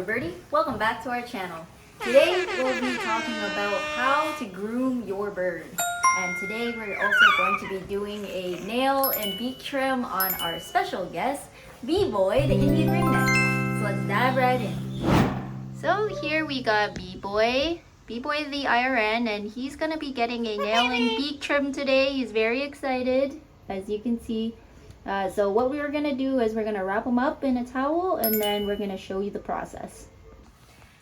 Hello birdie, welcome back to our channel. Today we'll be talking about how to groom your bird. And today we're also going to be doing a nail and beak trim on our special guest, B-Boy, the Indian ringneck. So let's dive right in. So here we got B-Boy the IRN, and he's gonna be getting a nail and beak trim today. He's very excited, as you can see. So what we're gonna do is we're gonna wrap him up in a towel, and then we're gonna show you the process.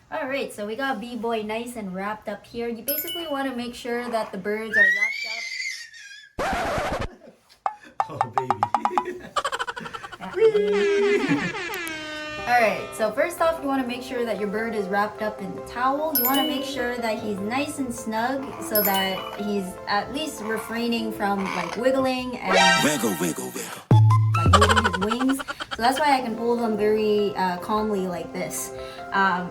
All right, so we got B-Boy nice and wrapped up here. You basically want to make sure that the birds are wrapped up. Oh, baby. All right, so first off, you want to make sure that your bird is wrapped up in the towel. You want to make sure that he's nice and snug so that he's at least refraining from like wiggling and Wiggle. like moving his wings. So that's why I can hold them very calmly like this.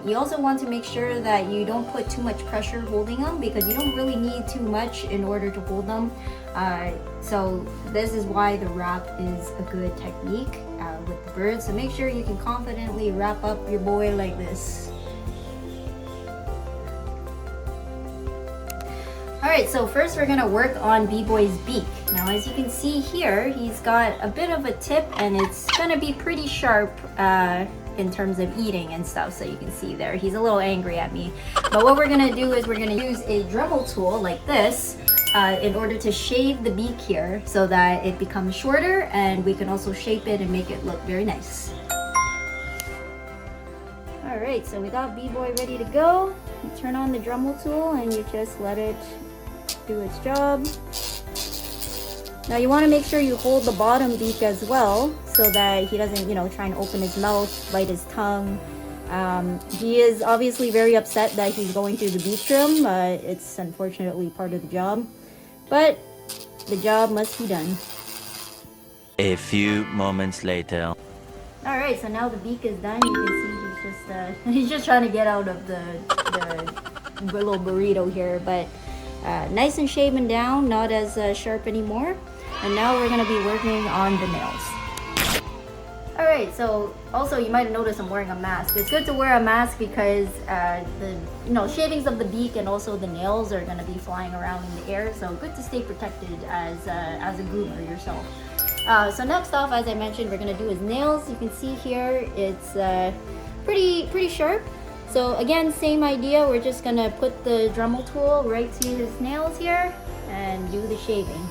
You also want to make sure that you don't put too much pressure holding them, because you don't really need too much in order to hold them. So this is why the wrap is a good technique with the birds. So make sure you can confidently wrap up your boy like this. Alright, so first we're going to work on B-Boy's beak. Now as you can see here, he's got a bit of a tip, and it's going to be pretty sharp in terms of eating and stuff. So you can see there, he's a little angry at me. But what we're going to do is we're going to use a Dremel tool like this in order to shave the beak here so that it becomes shorter, and we can also shape it and make it look very nice. Alright, so we got B-Boy ready to go. You turn on the Dremel tool and you just let it do its job. Now you want to make sure you hold the bottom beak as well so that he doesn't, try and open his mouth, bite his tongue. He is obviously very upset that he's going through the beak trim. It's unfortunately part of the job, but the job must be done. A few moments later. Alright, so now the beak is done. You can see he's just trying to get out of the little burrito here, but nice and shaven down, not as sharp anymore. And now we're going to be working on the nails. Alright, so also you might have noticed I'm wearing a mask. It's good to wear a mask because the shavings of the beak and also the nails are going to be flying around in the air, so good to stay protected as a groomer yourself. So next off, as I mentioned, we're going to do his nails. You can see here it's pretty sharp. So again, same idea. We're just going to put the Dremel tool right to his nails here and do the shaving.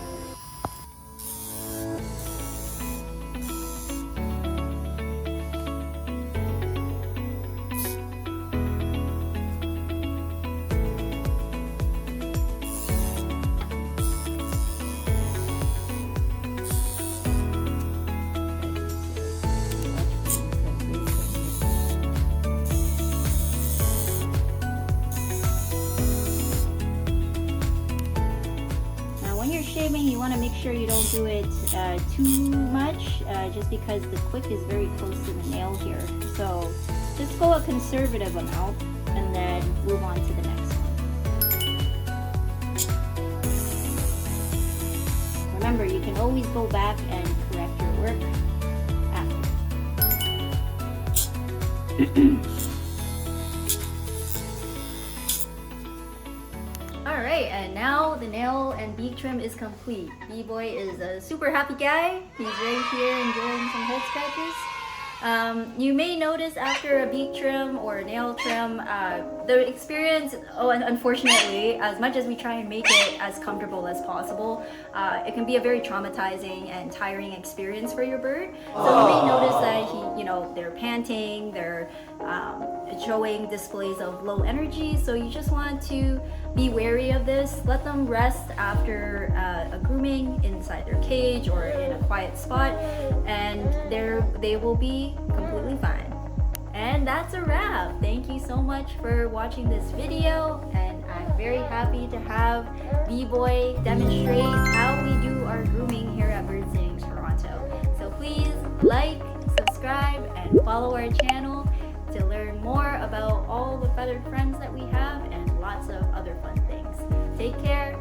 Shaving, you want to make sure you don't do it too much, just because the quick is very close to the nail here. So just go a conservative amount and then move on to the next one. Remember, you can always go back and correct your work after. Alright, and now the nail and beak trim is complete. B-Boy is a super happy guy. He's right here enjoying some head scratches. You may notice after a beak trim or a nail trim, the experience, unfortunately, as much as we try and make it as comfortable as possible, it can be a very traumatizing and tiring experience for your bird. So you may notice that they're panting, they're showing displays of low energy. So you just want to be wary of this. Let them rest after a grooming inside their cage or in a quiet spot, and they will be completely fine. And that's a wrap. Thank you so much for watching this video, and I'm very happy to have B-Boy demonstrate how we do our grooming here at Bird Sitting Toronto. So please like, subscribe, and follow our channel to learn more about all the feathered friends that we have and lots of other fun things. Take care.